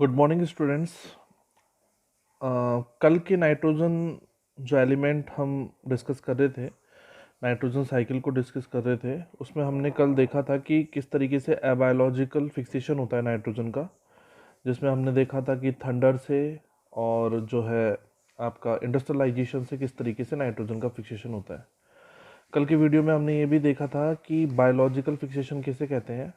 Good morning students. कल के nitrogen जो एलिमेंट हम डिस्कस कर रहे थे, नाइट्रोजन साइकिल को डिस्कस कर रहे थे, उसमें हमने कल देखा था कि किस तरीके से एबायोलॉजिकल फिक्सेशन होता है नाइट्रोजन का, जिसमें हमने देखा था कि थंडर से और जो है आपका इंडस्ट्रियलाइजेशन से किस तरीके से नाइट्रोजन का फिक्सेशन होता है। कल की वीडियो में हमने ये भी देखा था कि बायोलॉजिकल फिक्सेशन किसे कहते हैं।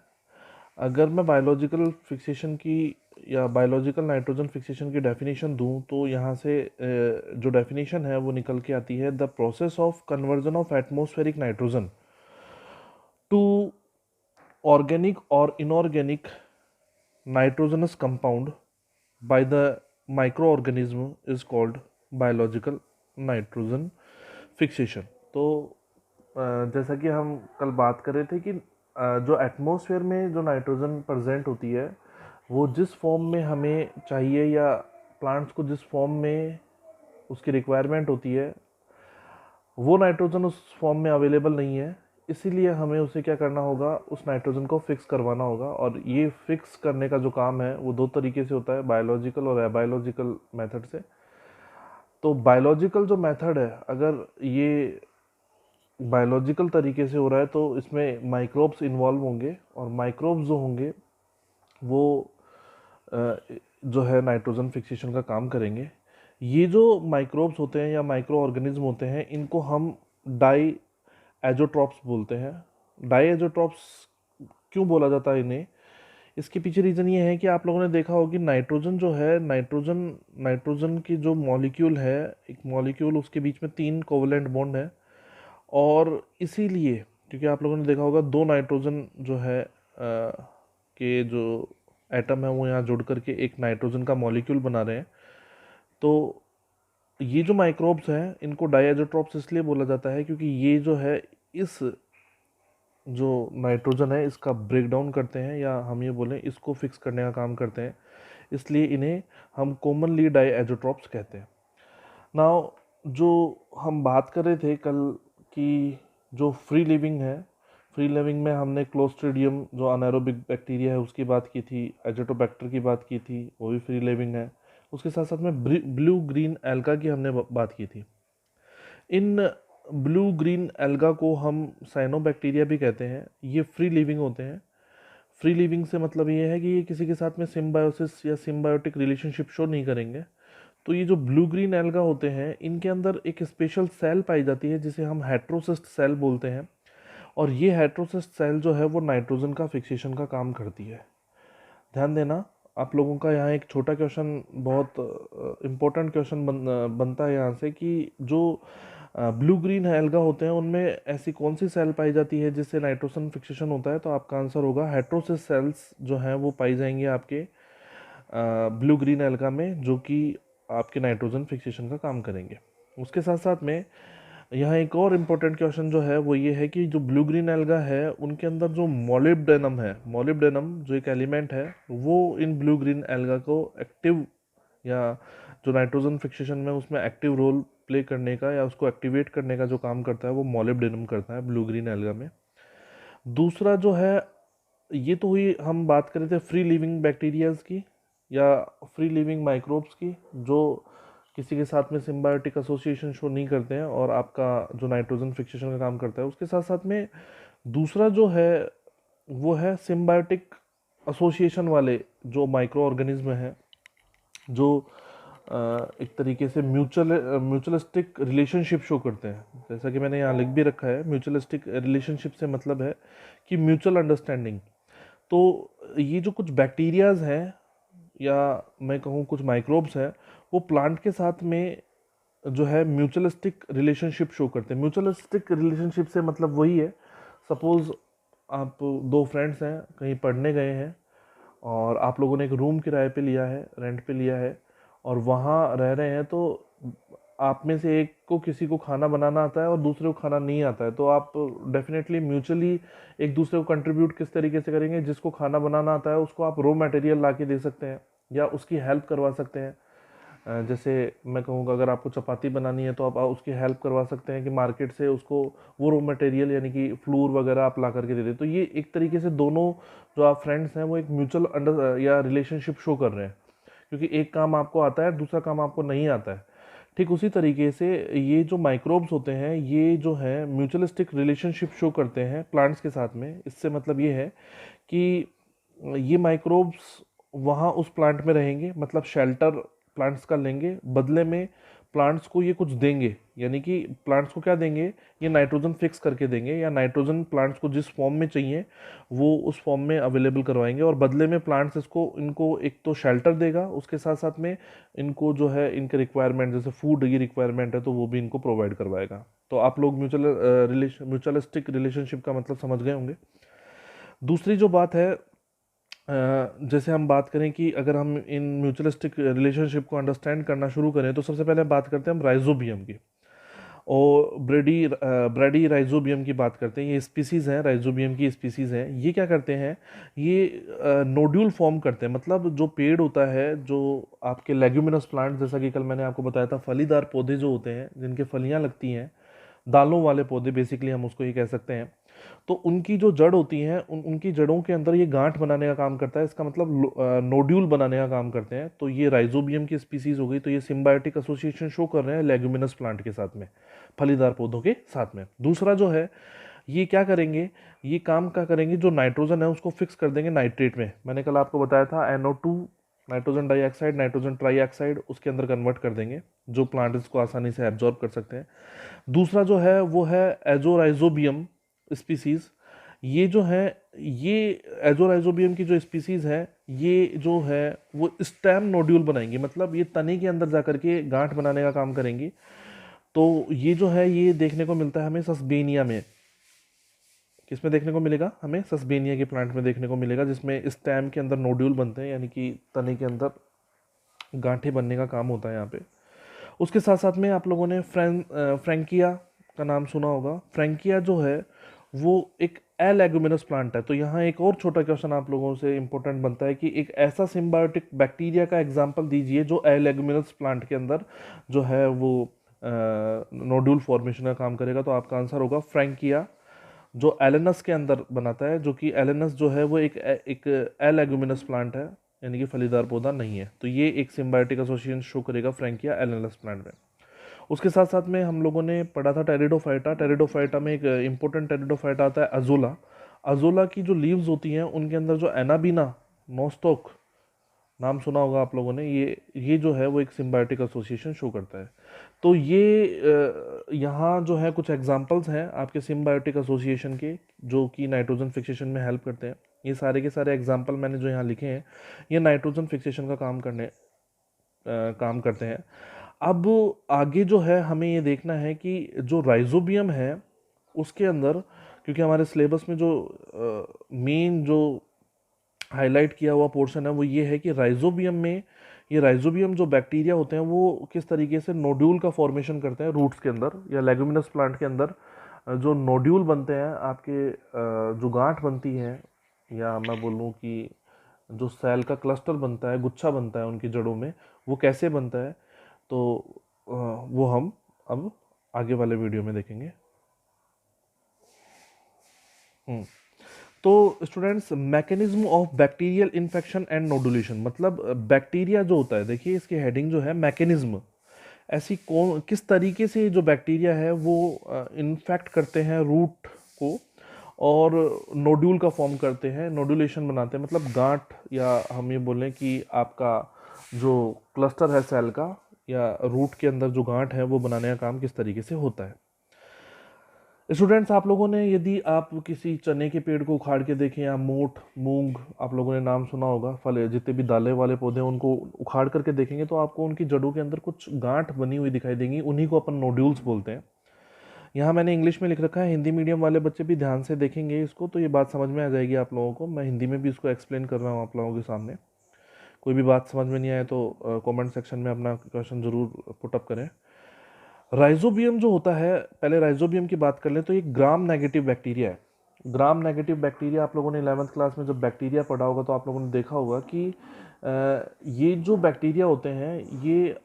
अगर मैं बायोलॉजिकल फिक्सेशन की या बायोलॉजिकल नाइट्रोजन फिक्सेशन की डेफिनेशन दूं तो यहाँ से जो डेफिनेशन है वो निकल के आती है: the process of conversion of atmospheric nitrogen to organic और inorganic nitrogenous compound by the micro organism is called biological nitrogen fixation. तो जैसा कि हम कल बात कर रहे थे कि जो एटमॉस्फेयर में जो नाइट्रोजन प्रेजेंट होती है वो जिस फॉर्म में हमें चाहिए या प्लांट्स को जिस फॉर्म में उसकी रिक्वायरमेंट होती है वो नाइट्रोजन उस फॉर्म में अवेलेबल नहीं है। इसीलिए हमें उसे क्या करना होगा, उस नाइट्रोजन को फिक्स करवाना होगा। और ये फिक्स करने का जो काम है वो दो तरीके से होता है, बायोलॉजिकल और एबायोलॉजिकल मेथड से। तो बायोलॉजिकल जो मेथड है, अगर ये बायोलॉजिकल तरीके से हो रहा है तो इसमें माइक्रोब्स इन्वॉल्व होंगे, और माइक्रोब्स जो होंगे वो जो है नाइट्रोजन फिक्सेशन का काम करेंगे। ये जो माइक्रोब्स होते हैं या माइक्रो ऑर्गेनिज्म होते हैं, इनको हम डाई एजोट्रॉप्स बोलते हैं। डाई एजोट्रॉप्स क्यों बोला जाता है इन्हें? इसके पीछे रीज़न ये है कि आप लोगों ने देखा होगा कि नाइट्रोजन जो है, नाइट्रोजन नाइट्रोजन की जो मॉलिक्यूल है, एक मॉलिक्यूल, उसके बीच में 3 कोवलेंट बॉन्ड है। और इसीलिए क्योंकि आप लोगों ने देखा होगा 2 नाइट्रोजन जो है के जो एटम है वो यहाँ जुड़ करके एक नाइट्रोजन का मॉलिक्यूल बना रहे हैं। तो ये जो माइक्रोब्स हैं इनको डायजेट्रोप्स इसलिए बोला जाता है क्योंकि ये जो है इस जो नाइट्रोजन है इसका ब्रेक डाउन करते हैं, या हम ये बोलें इसको फिक्स करने का काम करते हैं। इसलिए इन्हें हम कॉमनली डायजेट्रोप्स कहते हैं। नाउ जो हम बात कर रहे थे कल की, जो फ्री लिविंग है, फ्री लिविंग में हमने क्लोस्ट्रीडियम जो अनाएरोबिक बैक्टीरिया है उसकी बात की थी, एजोटोबैक्टर की बात की थी, वो भी फ्री लिविंग है। उसके साथ साथ में ब्लू ग्रीन एल्गा की हमने बात की थी। इन ब्लू ग्रीन एल्गा को हम साइनोबैक्टीरिया भी कहते हैं। ये फ्री लिविंग होते हैं। फ्री लिविंग से मतलब ये है कि ये किसी के साथ में सिम्बायोसिस या सिम्बायोटिक रिलेशनशिप शो नहीं करेंगे। तो ये जो ब्लू ग्रीन एल्गा होते हैं इनके अंदर एक स्पेशल सेल पाई जाती है जिसे हम हेट्रोसिस्ट सेल बोलते हैं। और ये हेट्रोसिस्ट सेल जो है वो नाइट्रोजन का फिक्सेशन का काम करती है। ध्यान देना, आप लोगों का यहाँ एक छोटा क्वेश्चन, बहुत इम्पोर्टेंट क्वेश्चन बनता है यहाँ से कि जो ब्लू ग्रीन एल्गा होते हैं उनमें ऐसी कौन सी सेल पाई जाती है जिससे नाइट्रोजन फिक्सेशन होता है। तो आपका आंसर होगा हेट्रोसिस सेल्स जो हैं वो पाई जाएंगी आपके ब्लू ग्रीन एल्गा में, जो कि आपके नाइट्रोजन फिक्सेशन का काम करेंगे। उसके साथ साथ में यहाँ एक और इम्पोर्टेंट क्वेश्चन जो है वो ये है कि जो ब्लू ग्रीन एल्गा है उनके अंदर जो मोलिब्डेनम है, मोलिब्डेनम जो एक एलिमेंट है, वो इन ब्लू ग्रीन एल्गा को एक्टिव, या जो नाइट्रोजन फिक्सेशन में उसमें एक्टिव रोल प्ले करने का या उसको एक्टिवेट करने का जो काम करता है वो मोलिब्डेनम करता है ब्लू ग्रीन एल्गा में। दूसरा जो है, ये तो हुई हम बात कर रहे थे फ्री लिविंग बैक्टीरियाज की या फ्री लिविंग माइक्रोब्स की, जो किसी के साथ में सिम्बायोटिक एसोसिएशन शो नहीं करते हैं और आपका जो नाइट्रोजन फिक्सेशन का काम करता है। उसके साथ साथ में दूसरा जो है वो है सिम्बायोटिक एसोसिएशन वाले जो माइक्रो ऑर्गेनिज्म हैं, जो एक तरीके से म्यूचुअलिस्टिक रिलेशनशिप शो करते हैं। जैसा कि मैंने यहाँ लिख भी रखा है, म्यूचुअलिस्टिक रिलेशनशिप से मतलब है कि म्यूचुअल अंडरस्टैंडिंग। तो ये जो कुछ बैक्टीरियाज हैं या मैं कहूँ कुछ माइक्रोब्स हैं, वो प्लांट के साथ में जो है म्यूचुअलिस्टिक रिलेशनशिप शो करते हैं। म्यूचुअलिस्टिक रिलेशनशिप से मतलब वही है, सपोज आप 2 फ्रेंड्स हैं, कहीं पढ़ने गए हैं और आप लोगों ने एक रूम किराए पे लिया है, रेंट पे लिया है, और वहाँ रह रहे हैं। तो आप में से एक को किसी को खाना बनाना आता है और दूसरे को खाना नहीं आता है, तो आप डेफिनेटली म्यूचुअली एक दूसरे को कंट्रीब्यूट किस तरीके से करेंगे? जिसको खाना बनाना आता है उसको आप रॉ मटेरियल ला के दे सकते हैं या उसकी हेल्प करवा सकते हैं। जैसे मैं कहूँगा अगर आपको चपाती बनानी है तो आप उसकी हेल्प करवा सकते हैं कि मार्केट से उसको वो रॉ मटेरियल यानी कि फ्लूर वगैरह आप ला करके दे दें। तो ये एक तरीके से दोनों जो आप फ्रेंड्स हैं वो एक म्यूचुअल अंडर या रिलेशनशिप शो कर रहे हैं। क्योंकि एक काम आपको आता है, दूसरा काम आपको नहीं आता है। ठीक उसी तरीके से ये जो माइक्रोब्स होते हैं, ये जो है म्यूचुअलिस्टिक रिलेशनशिप शो करते हैं प्लांट्स के साथ में। इससे मतलब ये है कि ये माइक्रोब्स वहाँ उस प्लांट में रहेंगे, मतलब शेल्टर प्लांट्स का लेंगे, बदले में प्लांट्स को ये कुछ देंगे। यानी कि प्लांट्स को क्या देंगे, ये नाइट्रोजन फिक्स करके देंगे, या नाइट्रोजन प्लांट्स को जिस फॉर्म में चाहिए वो उस फॉर्म में अवेलेबल करवाएंगे, और बदले में प्लांट्स इनको एक तो शेल्टर देगा, उसके साथ साथ में इनको जो है इनके रिक्वायरमेंट, जैसे फूड की रिक्वायरमेंट है तो वो भी इनको प्रोवाइड करवाएगा। तो आप लोग म्यूचुअलिस्टिक रिलेशनशिप का मतलब समझ गए होंगे। दूसरी जो बात है, जैसे हम बात करें कि अगर हम इन म्यूचुअलिस्टिक रिलेशनशिप को अंडरस्टैंड करना शुरू करें, तो सबसे पहले बात करते हैं हम राइजोबियम की, और ब्रेडी राइजोबियम की बात करते हैं। ये स्पीसीज़ हैं, राइजोबियम की स्पीसीज़ हैं। ये क्या करते हैं, ये नोड्यूल फॉर्म करते हैं। मतलब जो पेड़ होता है, जो आपके लेग्यूमिनस प्लांट, जैसा कि कल मैंने आपको बताया था, फलीदार पौधे जो होते हैं जिनके फलियां लगती हैं, दालों वाले पौधे बेसिकली हम उसको ये कह सकते हैं, तो उनकी जो जड़ होती हैं, उनकी जड़ों के अंदर ये गांठ बनाने का काम करता है। इसका मतलब नोड्यूल बनाने का काम करते हैं। तो ये राइजोबियम की स्पीसीज हो गई। तो ये सिम्बायोटिक एसोसिएशन शो कर रहे हैं लेग्यूमिनस प्लांट के साथ में, फलीदार पौधों के साथ में। दूसरा जो है, ये क्या करेंगे, ये काम क्या करेंगे, जो नाइट्रोजन है उसको फिक्स कर देंगे नाइट्रेट में। मैंने कल आपको बताया था NO2, nitrogen dioxide, nitrogen trioxide, उसके अंदर कन्वर्ट कर देंगे, जो प्लांट इसको आसानी से एब्जॉर्ब कर सकते हैं। दूसरा जो है वो है एजोराइजोबियम स्पीसीज। ये जो है, ये एजोराइजोबियम की जो स्पीसीज है, ये जो है वो स्टेम नोड्यूल बनाएंगे, मतलब ये तने के अंदर जाकर के गांठ बनाने का काम करेंगी। तो ये जो है, ये देखने को मिलता है हमें सस्बेनिया में। किसमें देखने को मिलेगा, हमें सस्बेनिया के प्लांट में देखने को मिलेगा, जिसमें स्टेम के अंदर नोड्यूल बनते हैं, यानी कि तने के अंदर गांठें बनने का काम होता है यहाँ पे। उसके साथ साथ में आप लोगों ने फ्रैंकिया का नाम सुना होगा। फ्रैंकिया जो है वो एक एलेगुमिनस प्लांट है। तो यहाँ एक और छोटा क्वेश्चन आप लोगों से इंपॉर्टेंट बनता है कि एक ऐसा सिम्बायोटिक बैक्टीरिया का एग्जांपल दीजिए जो एलेगुमिनस प्लांट के अंदर जो है वो नोड्यूल फॉर्मेशन का काम करेगा। तो आपका आंसर होगा फ्रैंकिया, जो एलेनस के अंदर बनाता है, जो कि एलेनस जो है वो एक एलेगुमिनस प्लांट है, यानी कि फलीदार पौधा नहीं है। तो ये एक सिम्बायोटिक एसोसिएशन शो करेगा फ्रैंकिया एलेनस प्लांट में। उसके साथ साथ में हम लोगों ने पढ़ा था टेरिडोफाइटा। टेरिडोफाइटा में एक इंपॉर्टेंट टेरिडोफाइटा आता है अजोला। अजोला की जो लीव्स होती हैं उनके अंदर जो एनाबीना नोस्टोक, नाम सुना होगा आप लोगों ने, ये जो है वो एक सिम्बायोटिक एसोसिएशन शो करता है। तो ये यहाँ जो है कुछ एग्जांपल्स हैं आपके सिम्बायोटिक एसोसिएशन के, जो कि नाइट्रोजन फिक्सेशन में हेल्प करते हैं। ये सारे के सारे एग्जांपल मैंने जो यहाँ लिखे हैं, ये नाइट्रोजन फिक्सेशन का काम करते हैं। अब आगे जो है हमें ये देखना है कि जो राइजोबियम है उसके अंदर, क्योंकि हमारे सिलेबस में जो मेन जो हाईलाइट किया हुआ पोर्शन है वो ये है कि राइजोबियम में, ये राइजोबियम जो बैक्टीरिया होते हैं वो किस तरीके से नोड्यूल का फॉर्मेशन करते हैं रूट्स के अंदर, या लेगुमिनस प्लांट के अंदर जो नोड्यूल बनते हैं आपके, जो गांठ बनती है, या मैं बोलूँ कि जो सेल का क्लस्टर बनता है, गुच्छा बनता है उनकी जड़ों में, वो कैसे बनता है। तो वो हम अब आगे वाले वीडियो में देखेंगे। तो students, mechanism of bacterial infection and nodulation, मतलब बैक्टीरिया जो होता है, देखिए इसकी हेडिंग जो है मैकेनिज्म, ऐसी कौन किस तरीके से जो बैक्टीरिया है वो इन्फेक्ट करते हैं रूट को, और नोड्यूल का फॉर्म करते हैं, नोडुलेशन बनाते हैं, मतलब गांठ, या हम ये बोलें कि आपका जो क्लस्टर है सेल का, या रूट के अंदर जो गांठ है वो बनाने का काम किस तरीके से होता है। स्टूडेंट्स, आप लोगों ने, यदि आप किसी चने के पेड़ को उखाड़ के देखें, या मोठ, मूंग, आप लोगों ने नाम सुना होगा, फल जितने भी दालें वाले पौधे हैं उनको उखाड़ करके देखेंगे तो आपको उनकी जड़ों के अंदर कुछ गांठ बनी हुई दिखाई देंगी। उन्हीं को अपन नोड्यूल्स बोलते हैं। यहाँ मैंने इंग्लिश में लिख रखा है, हिंदी मीडियम वाले बच्चे भी ध्यान से देखेंगे इसको तो ये बात समझ में आ जाएगी आप लोगों को। मैं हिंदी में भी इसको एक्सप्लेन कर रहा हूँ आप लोगों के सामने। कोई भी बात समझ में नहीं आए तो कमेंट सेक्शन में अपना क्वेश्चन ज़रूर पुटअप करें। राइजोबियम जो होता है, पहले राइजोबियम की बात कर लें तो ये ग्राम नेगेटिव बैक्टीरिया है। ग्राम नेगेटिव बैक्टीरिया, आप लोगों ने 11th क्लास में जब बैक्टीरिया पढ़ा होगा तो आप लोगों ने देखा होगा कि ये जो बैक्टीरिया होते हैं ये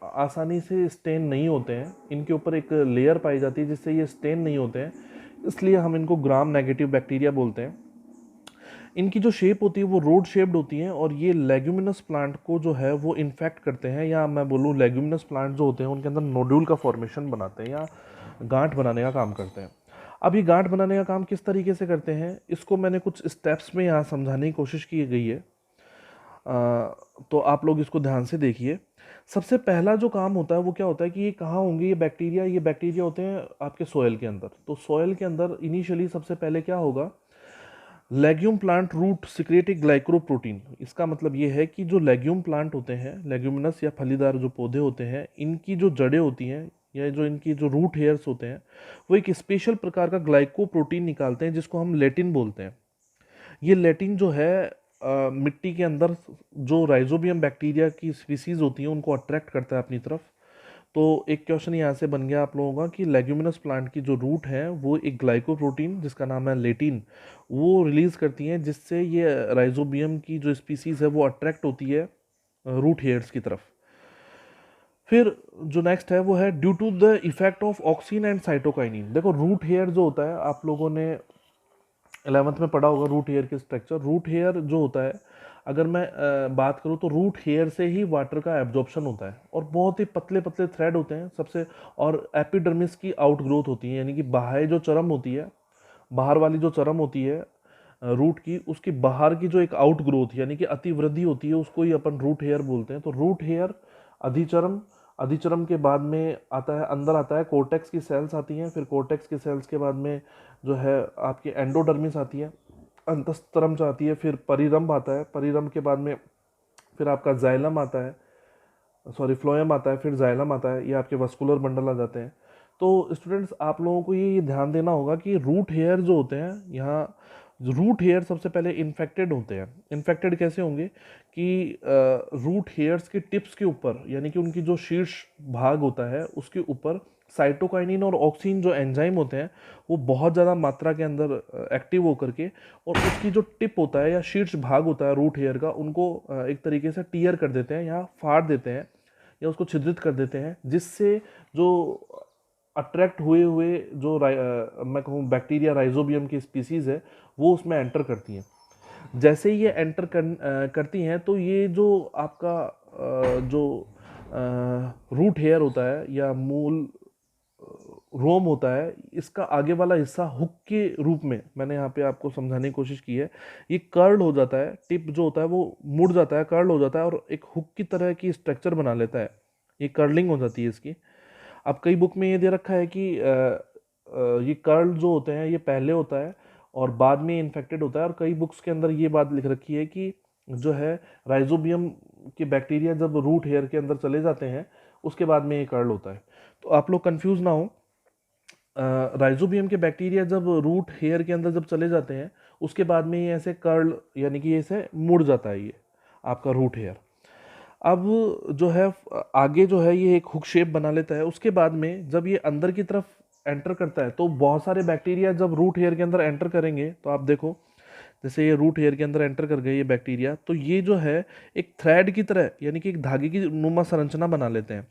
आसानी से स्टेन नहीं होते हैं। इनके ऊपर एक लेयर पाई जाती है जिससे ये स्टेन नहीं होते हैं, इसलिए हम इनको ग्राम नेगेटिव बैक्टीरिया बोलते हैं। इनकी जो शेप होती है वो रोड शेप्ड होती है, और ये लेग्यूमिनस प्लांट को जो है वो इन्फेक्ट करते हैं, या मैं बोलूँ लेग्यूमिनस प्लांट जो होते हैं उनके अंदर नोड्यूल का फॉर्मेशन बनाते हैं या गांठ बनाने का काम करते हैं। अब ये गांठ बनाने का काम किस तरीके से करते हैं, इसको मैंने कुछ स्टेप्स में यहाँ समझाने की कोशिश की गई है। तो आप लोग इसको ध्यान से देखिए। सबसे पहला जो काम होता है वो क्या होता है कि ये कहाँ होंगे ये बैक्टीरिया होते हैं आपके सोयल के अंदर। तो सोयल के अंदर इनिशियली सबसे पहले क्या होगा, लेग्यूम प्लांट रूट सिक्रेट ए ग्लाइकोप्रोटीन। इसका मतलब ये है कि जो लेग्यूम प्लांट होते हैं, लेग्यूमिनस या फलीदार जो पौधे होते हैं, इनकी जो जड़ें होती हैं या जो इनकी जो रूट हेयर्स होते हैं वो एक स्पेशल प्रकार का ग्लाइकोप्रोटीन निकालते हैं जिसको हम लेटिन बोलते हैं। ये लेटिन जो है मिट्टी के अंदर जो राइजोबियम बैक्टीरिया की स्पीसीज होती हैं उनको अट्रैक्ट करता है अपनी तरफ। तो एक क्वेश्चन यहाँ से बन गया आप लोगों का कि लेग्यूमिनस प्लांट की जो रूट है वो एक ग्लाइकोप्रोटीन जिसका नाम है लेटिन वो रिलीज करती हैं, जिससे ये राइजोबियम की जो स्पीसीज है वो अट्रैक्ट होती है रूट हेयर्स की तरफ। फिर जो नेक्स्ट है वो है due to the effect of auxin and cytokinin. देखो रूट हेयर जो होता है, आप लोगों ने 11th में पढ़ा होगा रूट हेयर के स्ट्रक्चर। रूट हेयर जो होता है, अगर मैं बात करूँ तो रूट हेयर से ही वाटर का एब्जॉर्प्शन होता है, और बहुत ही पतले पतले थ्रेड होते हैं सबसे, और एपिडर्मिस की आउट ग्रोथ होती है, यानी कि बाहर जो चरम होती है, बाहर वाली जो चरम होती है रूट की, उसकी बाहर की जो एक आउट ग्रोथ यानी कि अतिवृद्धि होती है उसको ही अपन रूट हेयर बोलते हैं। तो रूट हेयर, अधिचरम, अधिचरम के बाद में आता है, अंदर आता है कोर्टेक्स की सेल्स आती हैं, फिर कोर्टेक्स की सेल्स के बाद में जो है आपकी एंडोडर्मिस आती है, अंतस्तरम जो आती है, फिर परिरंभ आता है, परिरंभ के बाद में फिर आपका जाइलम आता है, सॉरी फ्लोएम आता है, फिर जाइलम आता है, ये आपके वस्कुलर बंडल आ जाते हैं। तो स्टूडेंट्स आप लोगों को ये ध्यान देना होगा कि रूट हेयर जो होते हैं, यहाँ रूट हेयर सबसे पहले इन्फेक्टेड होते हैं। इन्फेक्टेड कैसे होंगे कि रूट हेयर्स के टिप्स के ऊपर, यानी कि उनकी जो शीर्ष भाग होता है उसके ऊपर साइटोकाइनिन और ऑक्सीन जो एंजाइम होते हैं वो बहुत ज़्यादा मात्रा के अंदर एक्टिव होकर के, और उसकी जो टिप होता है या शीर्ष भाग होता है रूट हेयर का, उनको एक तरीके से टीयर कर देते हैं या फाड़ देते हैं या उसको छिद्रित कर देते हैं, जिससे जो अट्रैक्ट हुए हुए जो मैं कहूँ बैक्टीरिया राइजोबियम की स्पीसीज़ है वो उसमें एंटर करती हैं। जैसे ही ये एंटर करती हैं तो ये जो आपका जो रूट हेयर होता है या मूल रोम होता है, इसका आगे वाला हिस्सा हुक के रूप में, मैंने यहाँ पे आपको समझाने की कोशिश की है, ये कर्ल हो जाता है, टिप जो होता है वो मुड़ जाता है, कर्ल हो जाता है और एक हुक की तरह की स्ट्रक्चर बना लेता है, ये कर्लिंग हो जाती है इसकी। अब कई बुक में ये दे रखा है कि ये कर्ल जो होते हैं ये पहले होता है और बाद में इन्फेक्टेड होता है, और कई बुक्स के अंदर ये बात लिख रखी है कि जो है राइजोबियम के बैक्टीरिया जब रूट हेयर के अंदर चले जाते हैं उसके बाद में ये कर्ल होता है। तो आप लोग कंफ्यूज ना हो, राइजोबियम के बैक्टीरिया जब रूट हेयर के अंदर जब चले जाते हैं उसके बाद में ये ऐसे कर्ल यानी कि ये ऐसे मुड़ जाता है ये आपका रूट हेयर। अब जो है आगे जो है ये एक हुक शेप बना लेता है। उसके बाद में जब ये अंदर की तरफ एंटर करता है तो बहुत सारे बैक्टीरिया जब रूट हेयर के अंदर एंटर करेंगे, तो आप देखो जैसे ये रूट हेयर के अंदर एंटर कर गए ये बैक्टीरिया, तो ये जो है एक थ्रेड की तरह यानी कि एक धागे की नुमा संरचना बना लेते हैं,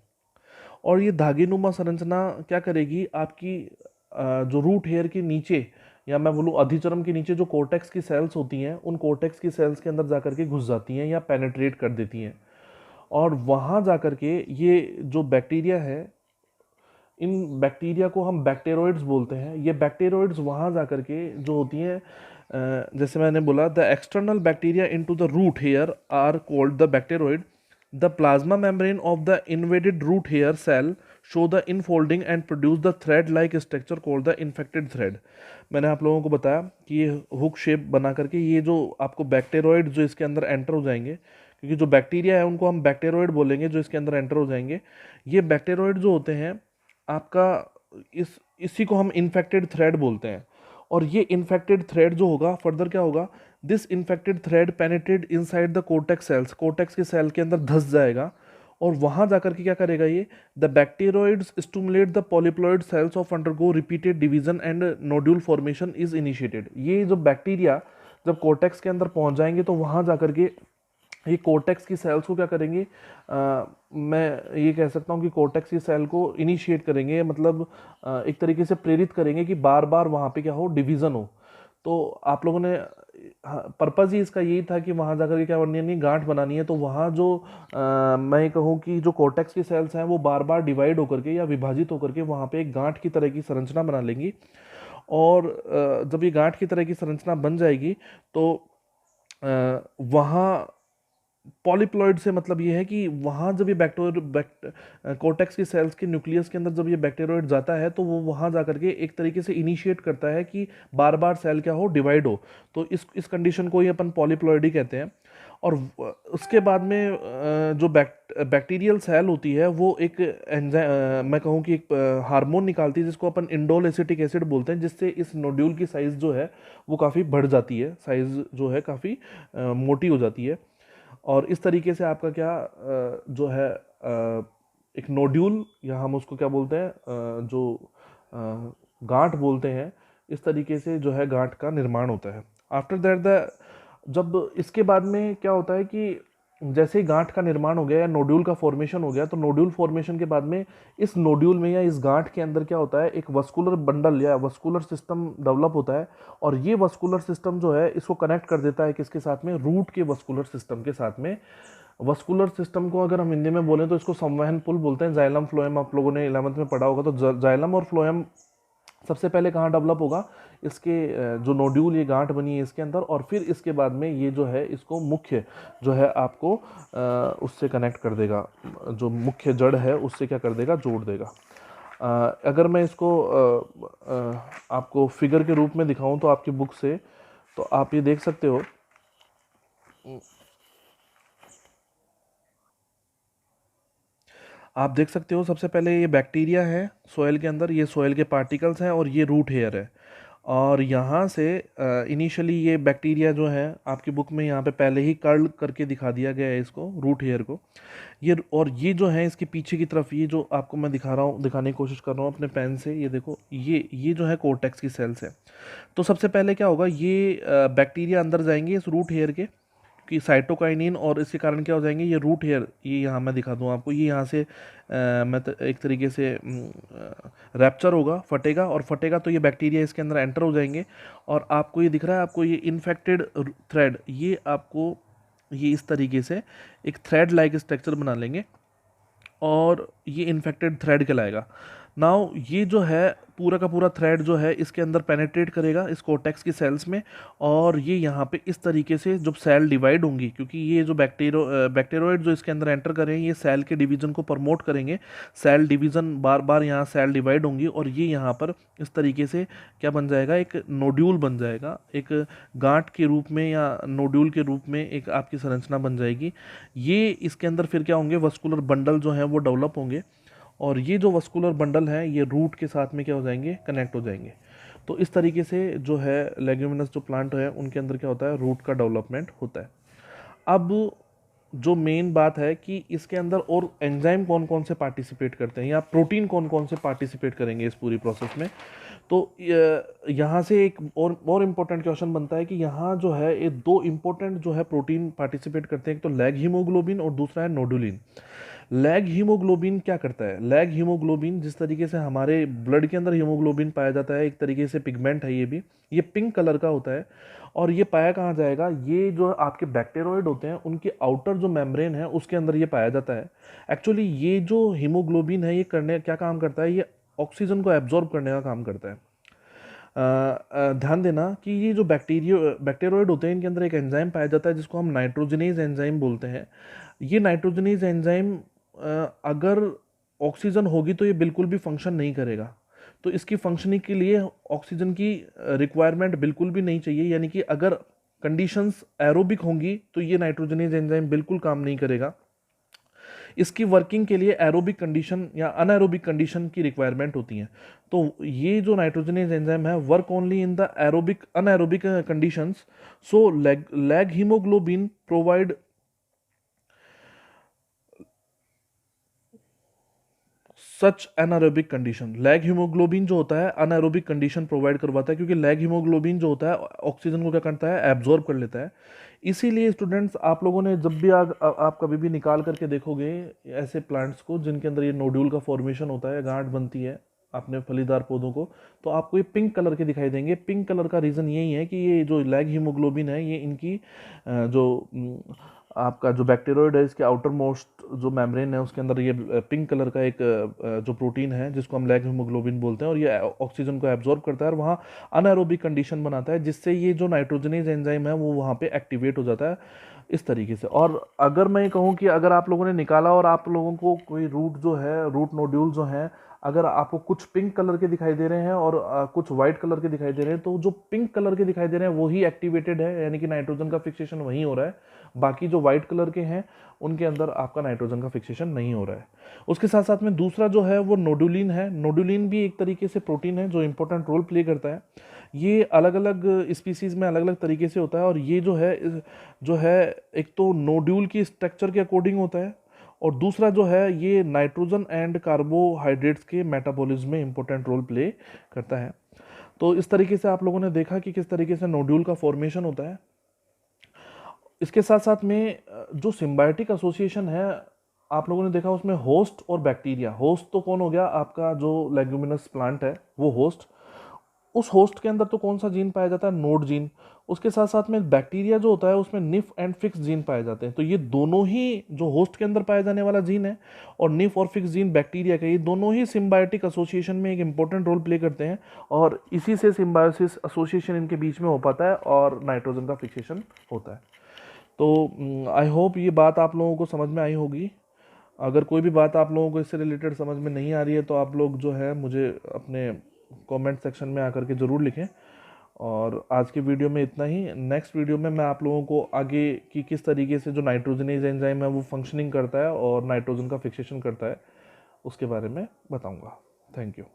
और ये धागे नुमा संरचना क्या करेगी, आपकी जो रूट हेयर के नीचे या मैं बोलूँ अधिचरम के नीचे जो कोर्टेक्स की सेल्स होती हैं उन कोर्टेक्स की सेल्स के अंदर जाकर के घुस जाती हैं या पेनेट्रेट कर देती हैं, और वहाँ जाकर के ये जो बैक्टीरिया है, इन बैक्टीरिया को हम बैक्टेरोइड्स बोलते हैं। ये बैक्टेरोइड्स वहाँ जाकर के जो होती हैं, जैसे मैंने बोला the external bacteria into the root hair are called the bacteroid. The plasma membrane of the invaded root hair cell show the infolding and produce the thread like structure called the infected thread. मैंने आप लोगों को बताया कि ये hook shape बना करके ये जो आपको बैक्टेरोइड जो इसके अंदर एंटर हो जाएंगे, क्योंकि जो बैक्टीरिया है उनको हम बैक्टेरोइड बोलेंगे जो इसके अंदर एंटर हो जाएंगे, ये बैक्टेरोइड जो होते हैं आपका इसी को हम इन्फेक्टेड थ्रेड बोलते हैं। और ये इन्फेक्टेड थ्रेड जो होगा फर्दर क्या होगा, this infected thread penetrate inside the cortex cells, cortex के सेल के अंदर धंस जाएगा, और वहां जाकर के क्या करेगा ये, the bacteroids stimulate the polyploid cells of undergo repeated division and nodule formation is initiated. ये जो बैक्टीरिया जब कोर्टेक्स के अंदर पहुंच जाएंगे तो वहां जाकर के ये कोर्टेक्स की सेल्स को क्या करेंगे, मैं ये कह सकता हूँ कि कोर्टेक्स की सेल को इनिशिएट करेंगे, मतलब एक तरीके से प्रेरित करेंगे कि बार बार वहाँ पे क्या हो, डिवीज़न हो। तो आप लोगों ने पर्पज़ ही इसका यही था कि वहाँ जाकर के क्या बननी है, गांठ बनानी है। तो वहाँ जो मैं कहूँ कि जो कोर्टेक्स की सेल्स हैं वो बार बार डिवाइड होकर के या विभाजित होकर के वहाँ पे एक गांठ की तरह की संरचना बना लेंगी। और जब ये गांठ की तरह की संरचना बन जाएगी तो वहाँ पॉलीप्लॉइड से मतलब ये है कि वहाँ जब ये कोर्टेक्स की सेल्स के न्यूक्लियस के अंदर जब ये बैक्टीरियोइड जाता है तो वो वहाँ जाकर के एक तरीके से इनिशिएट करता है कि बार बार सेल क्या हो, डिवाइड हो। तो इस कंडीशन को ही अपन पॉलीप्लॉइड ही कहते हैं। और उसके बाद में जो बैक्टीरियल सेल होती है वो एक मैं कहूँ कि एक हार्मोन निकालती है जिसको अपन इंडोल एसिटिक एसिड बोलते हैं, जिससे इस नोड्यूल की साइज़ जो है वो काफ़ी बढ़ जाती है, साइज़ जो है काफ़ी मोटी हो जाती है। और इस तरीके से आपका क्या जो है एक नोड्यूल, या हम उसको क्या बोलते हैं, जो गांठ बोलते हैं, इस तरीके से जो है गांठ का निर्माण होता है। आफ्टर दैट द जब इसके बाद में क्या होता है कि जैसे ही गांठ का निर्माण हो गया या नोड्यूल का फॉर्मेशन हो गया, तो नोड्यूल फॉर्मेशन के बाद में इस नोड्यूल में या इस गांठ के अंदर क्या होता है, एक वस्कुलर बंडल या वस्कुलर सिस्टम डेवलप होता है। और ये वस्कुलर सिस्टम जो है इसको कनेक्ट कर देता है किसके साथ में, रूट के वस्कुलर सिस्टम के साथ में। वस्कुलर सिस्टम को अगर हम हिंदी में बोलें तो इसको संवहन पुल बोलते हैं। जाइलम फ्लोएम आप लोगों ने 11th में पढ़ा होगा। तो जाइलम और फ्लोएम सबसे पहले कहाँ डेवलप होगा, इसके जो नोड्यूल ये गांठ बनी है इसके अंदर, और फिर इसके बाद में ये जो है इसको मुख्य जो है आपको उससे कनेक्ट कर देगा, जो मुख्य जड़ है उससे क्या कर देगा, जोड़ देगा। अगर मैं इसको आपको फिगर के रूप में दिखाऊं तो आपकी बुक से, तो आप ये देख सकते हो। आप देख सकते हो सबसे पहले ये बैक्टीरिया है सोयल के अंदर, ये सोयल के पार्टिकल्स हैं और ये रूट हेयर है। और यहाँ से इनिशियली ये बैक्टीरिया जो है आपकी बुक में यहाँ पे पहले ही कर्ल करके दिखा दिया गया है इसको, रूट हेयर को। ये और ये जो है इसके पीछे की तरफ, ये जो आपको मैं दिखा रहा हूँ, दिखाने की कोशिश कर रहा हूँ अपने पेन से, ये देखो, ये जो है कोर्टेक्स की सेल्स है। तो सबसे पहले क्या होगा, ये बैक्टीरिया अंदर जाएंगे इस रूट हेयर के कि साइटोकाइनिन, और इसके कारण क्या हो जाएंगे, ये रूट हेयर, ये यहाँ मैं दिखा दूँ आपको, ये यहाँ से एक तरीके से रैप्चर होगा, फटेगा, और फटेगा तो ये बैक्टीरिया इसके अंदर एंटर हो जाएंगे। और आपको ये दिख रहा है, आपको ये इन्फेक्टेड थ्रेड, ये आपको ये इस तरीके से एक थ्रेड लाइक स्ट्रक्चर बना लेंगे और ये इन्फेक्टेड थ्रेड कहलाएगा। नाउ ये जो है पूरा का पूरा थ्रेड जो है इसके अंदर पेनेट्रेट करेगा इस कोर्टेक्स की सेल्स में, और ये यहाँ पे इस तरीके से जब सेल डिवाइड होंगी, क्योंकि ये जो बैक्टीरियोइड जो इसके अंदर एंटर करेंगे ये सेल के डिवीजन को प्रमोट करेंगे। सेल डिवीजन बार बार यहाँ सेल डिवाइड होंगी और ये यहाँ पर इस तरीके से क्या बन जाएगा, एक नोड्यूल बन जाएगा, एक गांठ के रूप में या नोड्यूल के रूप में एक आपकी संरचना बन जाएगी। ये इसके अंदर फिर क्या होंगे, वस्कुलर बंडल जो है वो डेवलप होंगे, और ये जो वस्कुलर बंडल है ये रूट के साथ में क्या हो जाएंगे, कनेक्ट हो जाएंगे। तो इस तरीके से जो है लेग्यूमिनस जो प्लांट है उनके अंदर क्या होता है, रूट का डेवलपमेंट होता है। अब जो मेन बात है कि इसके अंदर और एंजाइम कौन कौन से पार्टिसिपेट करते हैं या प्रोटीन कौन कौन से पार्टिसिपेट करेंगे इस पूरी प्रोसेस में। तो यहाँ से एक और इम्पोर्टेंट क्वेश्चन बनता है कि यहाँ जो है ये दो इम्पोर्टेंट जो है प्रोटीन पार्टिसिपेट करते हैं, एक तो लैग हीमोग्लोबिन और दूसरा है नोडुलिन। लैग हीमोग्लोबिन क्या करता है, लैग हीमोग्लोबिन जिस तरीके से हमारे ब्लड के अंदर हीमोग्लोबिन पाया जाता है, एक तरीके से पिगमेंट है, ये भी ये पिंक कलर का होता है। और ये पाया कहाँ जाएगा, ये जो आपके बैक्टीरियोइड होते हैं उनके आउटर जो मेम्ब्रेन है उसके अंदर ये पाया जाता है। एक्चुअली ये जो हीमोग्लोबिन है ये करने क्या काम करता है, ये ऑक्सीजन को एब्जॉर्ब करने का काम करता है। ध्यान देना कि ये जो बैक्टीरियोइड होते हैं इनके अंदर एक एंजाइम पाया जाता है जिसको हम नाइट्रोजनेज एंजाइम बोलते हैं। ये नाइट्रोजनेज एंजाइम अगर ऑक्सीजन होगी तो ये बिल्कुल भी फंक्शन नहीं करेगा। तो इसकी फंक्शनिंग के लिए ऑक्सीजन की रिक्वायरमेंट बिल्कुल भी नहीं चाहिए, यानी कि अगर कंडीशंस एरोबिक होंगी तो ये नाइट्रोजनेज एंजाइम बिल्कुल काम नहीं करेगा। इसकी वर्किंग के लिए एरोबिक कंडीशन या अनएरोबिक कंडीशन की रिक्वायरमेंट होती है। तो ये जो नाइट्रोजनेज एंजाइम है work only in the aerobic anaerobic conditions. So lag haemoglobin provide such anaerobic condition. Lag haemoglobin जो होता है अनएरोबिक कंडीशन प्रोवाइड करवाता है, क्योंकि लैग हीमोग्लोबिन जो होता है ऑक्सीजन को क्या करता है, एब्जॉर्ब कर लेता है। इसीलिए स्टूडेंट्स आप लोगों ने जब भी आप कभी भी निकाल करके देखोगे ऐसे प्लांट्स को जिनके अंदर ये नोड्यूल का फॉर्मेशन होता है, गांठ बनती है, अपने फलीदार पौधों को, तो आपको ये पिंक कलर के दिखाई देंगे। पिंक कलर का रीज़न यही है कि ये जो लैग हीमोग्लोबिन है, ये इनकी आपका जो बैक्टीरियोइड है, इसके आउटर मोस्ट जो मेम्ब्रेन है उसके अंदर ये पिंक कलर का एक जो प्रोटीन है जिसको हम लैग हीमोग्लोबिन बोलते हैं, और ये ऑक्सीजन को एब्जॉर्ब करता है और वहाँ अनएरोबिक कंडीशन बनाता है, जिससे ये जो नाइट्रोजनेज एंजाइम है वो वहाँ पे एक्टिवेट हो जाता है इस तरीके से। और अगर मैं कहूँ कि अगर आप लोगों ने निकाला और आप लोगों को कोई रूट जो है, रूट नोड्यूल जो हैं, अगर आपको कुछ पिंक कलर के दिखाई दे रहे हैं और कुछ वाइट कलर के दिखाई दे रहे हैं, तो जो पिंक कलर के दिखाई दे रहे हैं वही एक्टिवेटेड है, यानी कि नाइट्रोजन का फिक्सेशन वहीं हो रहा है। बाकी जो वाइट कलर के हैं उनके अंदर आपका नाइट्रोजन का फिक्सेशन नहीं हो रहा है। उसके साथ साथ में दूसरा जो है वो नोडुलिन है। नोडुलिन भी एक तरीके से प्रोटीन है जो इंपॉर्टेंट रोल प्ले करता है। ये अलग अलग स्पीसीज में अलग अलग तरीके से होता है, और ये जो है एक तो नोड्यूल की स्ट्रक्चर के अकॉर्डिंग होता है, और दूसरा जो है ये नाइट्रोजन एंड कार्बोहाइड्रेट्स के मेटाबॉलिज्म में इंपॉर्टेंट रोल प्ले करता है। तो इस तरीके से आप लोगों ने देखा कि किस तरीके से नोड्यूल का फॉर्मेशन होता है। इसके साथ साथ में जो सिम्बायोटिक एसोसिएशन है, आप लोगों ने देखा उसमें होस्ट और बैक्टीरिया। होस्ट तो कौन हो गया, आपका जो लेग्यूमिनस प्लांट है वो होस्ट। उस होस्ट के अंदर तो कौन सा जीन पाया जाता है, नोड जीन। उसके साथ साथ में बैक्टीरिया जो होता है उसमें निफ एंड फिक्स जीन पाए जाते हैं। तो ये दोनों ही जो होस्ट के अंदर पाया जाने वाला जीन है और निफ और फिक्स जीन बैक्टीरिया का, ये दोनों ही सिम्बायोटिक एसोसिएशन में एक इंपॉर्टेंट रोल प्ले करते हैं, और इसी से सिम्बायोसिस एसोसिएशन इनके बीच में हो पाता है और नाइट्रोजन का फिक्सेशन होता है। तो आई होप ये बात आप लोगों को समझ में आई होगी। अगर कोई भी बात आप लोगों को इससे रिलेटेड समझ में नहीं आ रही है तो आप लोग जो है मुझे अपने कमेंट सेक्शन में आकर के ज़रूर लिखें। और आज की वीडियो में इतना ही। नेक्स्ट वीडियो में मैं आप लोगों को आगे की किस तरीके से जो नाइट्रोजनेज एंजाइम है वो फंक्शनिंग करता है और नाइट्रोजन का फिक्सेशन करता है उसके बारे में बताऊंगा। Thank you.